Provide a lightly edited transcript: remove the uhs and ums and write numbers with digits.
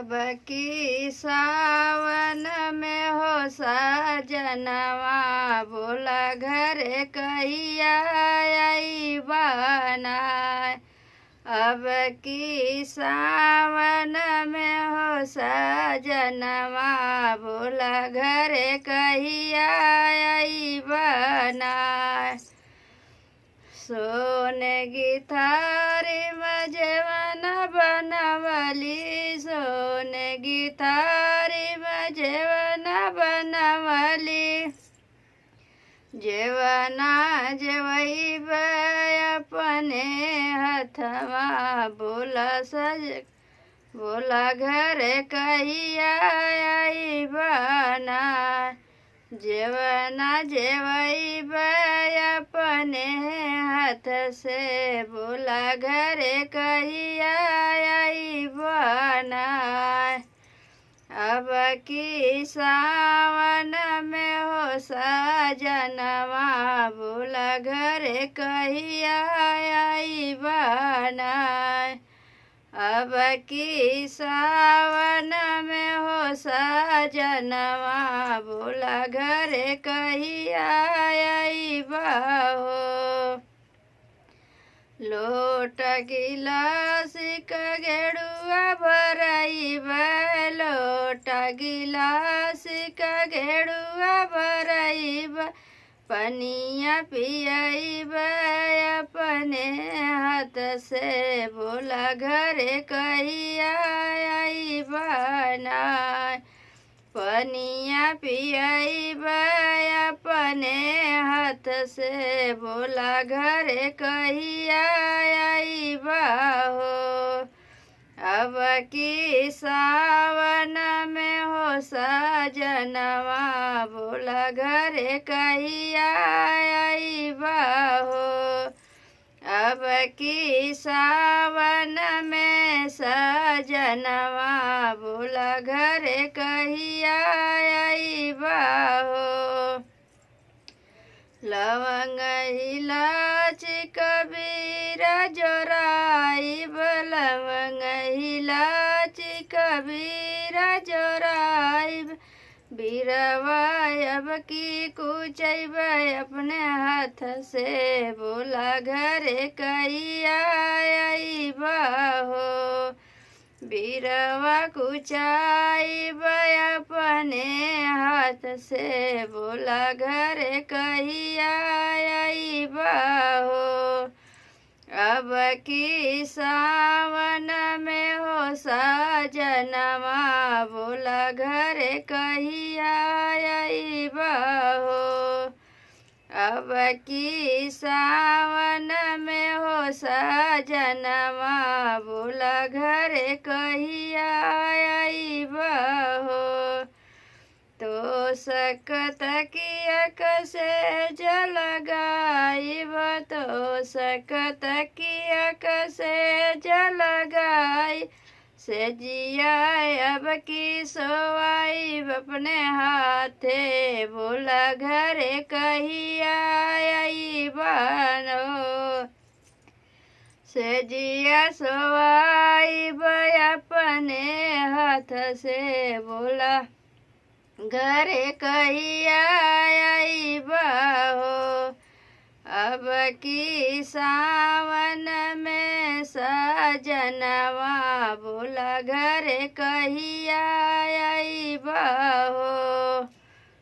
अब की सावन में हो साजनवा बोला घर कहिया आई बनाए। अब की सावन में हो साजनवा बोला घर कहिया आई बनाए। सोने की थारी में जेवन बनवली, सोने की थारी में जेवन बनवली। जेवना जेवैब अपने हथवा बोला बोला घर कहिया आई बना। जेवना जेवैब अपने हाथ से बोला घर कहिया आई बना। अब की सावन में हो साजनवा बोला घर कहिया आई बना। अब की सावन में हो साजनवा बोला घर कहिया आई बहो। लोट गिलास का गेड़ुआ भराइब, लोट गिलास का गेड़ुआ भराइब। पनिया पियाइब अपने हाथ से बोला घर कहिया आई बनाए। पनिया पियाइब अपने हाथ से बोला घर कहिया आई बहो। अब की सावन में हो साजनवा बोला घर कहिया आई बहो। अब की सावन में साजनवा बोला घर कहिया आई बहो। लवंग इलायची कबीरा जोराइब, लवंग इलायची कबीरा जोराइब। बीरवा अब की कुचैब अपने हाथ से बोला घर कहिया आई बहो। बीरवा कुचाइब अपने हाथ से बोला घर कहिया आई बहो। अब की सावन में हो साजनवा बोला घर कहिया आई बहो। अब की सावन में हो साजनवा बोला घर कहिया आई बहो। तो सकत किया कसे जलगाइब, तो सकत किया कसे जलगाई। से जिया अब की सोवाइब अपने हाथे बोला घर कहिया आई बनो। से जिया सोवाइब अपने हाथ से बोला घर कहिया आई बहो। अब की सावन में साजनवा बोला घर कहिया आई बहो।